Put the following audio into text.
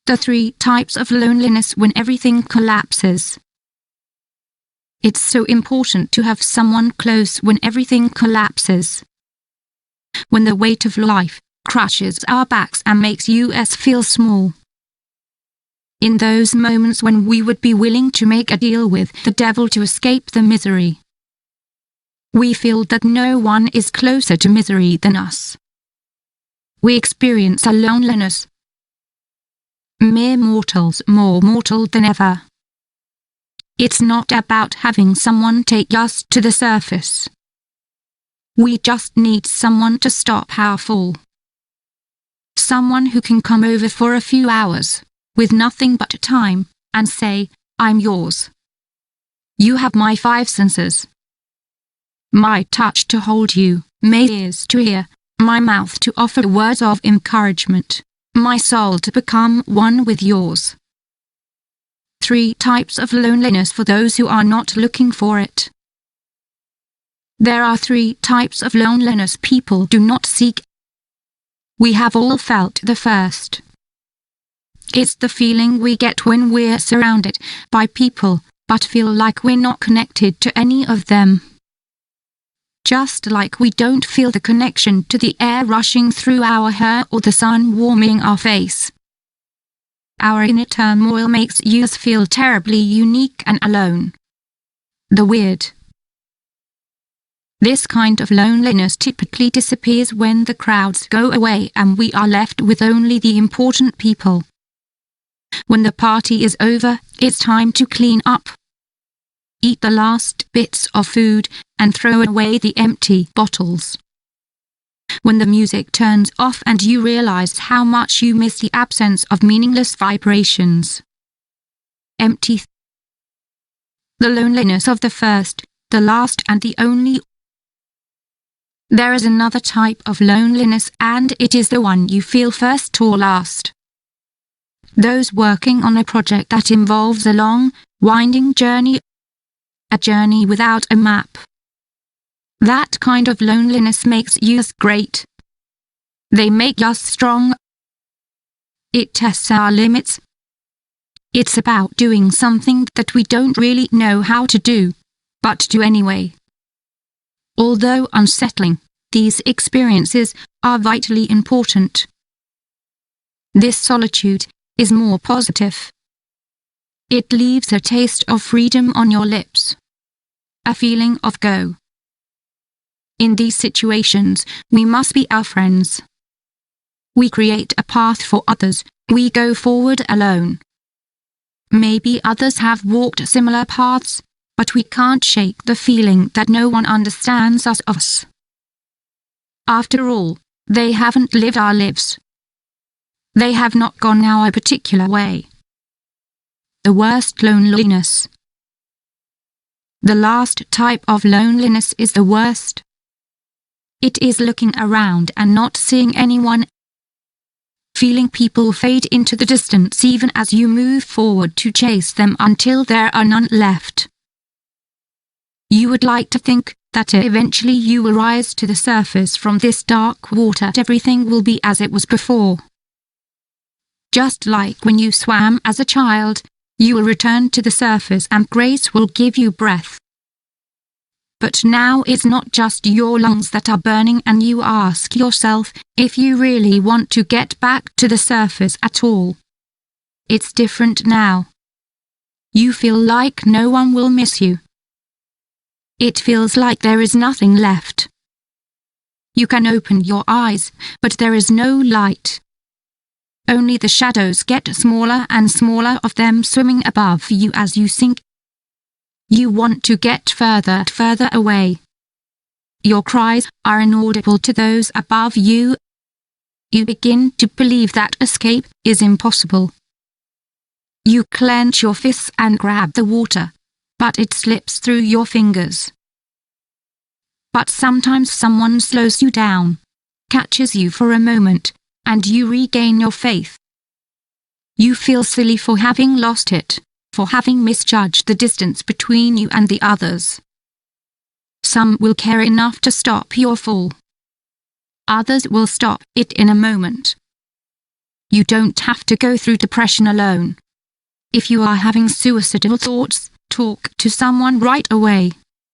The 3 types of loneliness when everything collapses. It's so important to have someone close when everything collapses. When the weight of life crushes our backs and makes us feel small. In those moments when we would be willing to make a deal with the devil to escape the misery. We feel that no one is closer to misery than us. We experience a loneliness. Mere mortals more mortal than ever. It's not about having someone take us to the surface. We just need someone to stop our fall. Someone who can come over for a few hours, with nothing but time, and say, I'm yours. You have my 5 senses. My touch to hold you, my ears to hear, my mouth to offer words of encouragement, my soul to become one with yours. 3 types of loneliness for those who are not looking for it. There are 3 types of loneliness people do not seek. We have all felt the first. It's the feeling we get when we're surrounded by people, but feel like we're not connected to any of them. Just like we don't feel the connection to the air rushing through our hair or the sun warming our face. Our inner turmoil makes us feel terribly unique and alone. The weird. This kind of loneliness typically disappears when the crowds go away and we are left with only the important people. When the party is over, it's time to clean up. Eat the last bits of food and throw away the empty bottles. When the music turns off and you realize how much you miss the absence of meaningless vibrations. Empty. The loneliness of the first, the last and the only. There is another type of loneliness and it is the one you feel first or last. Those working on a project that involves a long, winding journey. A journey without a map. That kind of loneliness makes us great. They make us strong. It tests our limits. It's about doing something that we don't really know how to do, but do anyway. Although unsettling, these experiences are vitally important. This solitude is more positive. It leaves a taste of freedom on your lips. A feeling of go. In these situations, we must be our friends. We create a path for others, we go forward alone. Maybe others have walked similar paths, but we can't shake the feeling that no one understands us. After all, they haven't lived our lives. They have not gone our particular way. The worst loneliness. The last type of loneliness is the worst. It is looking around and not seeing anyone. Feeling people fade into the distance even as you move forward to chase them until there are none left. You would like to think that eventually you will rise to the surface from this dark water and everything will be as it was before. Just like when you swam as a child, you will return to the surface and grace will give you breath. But now it's not just your lungs that are burning and you ask yourself if you really want to get back to the surface at all. It's different now. You feel like no one will miss you. It feels like there is nothing left. You can open your eyes, but there is no light. Only the shadows get smaller and smaller of them swimming above you as you sink. You want to get further and further away. Your cries are inaudible to those above you. You begin to believe that escape is impossible. You clench your fists and grab the water, but it slips through your fingers. But sometimes someone slows you down, catches you for a moment, and you regain your faith. You feel silly for having lost it, for having misjudged the distance between you and the others. Some will care enough to stop your fall. Others will stop it in a moment. You don't have to go through depression alone. If you are having suicidal thoughts, talk to someone right away.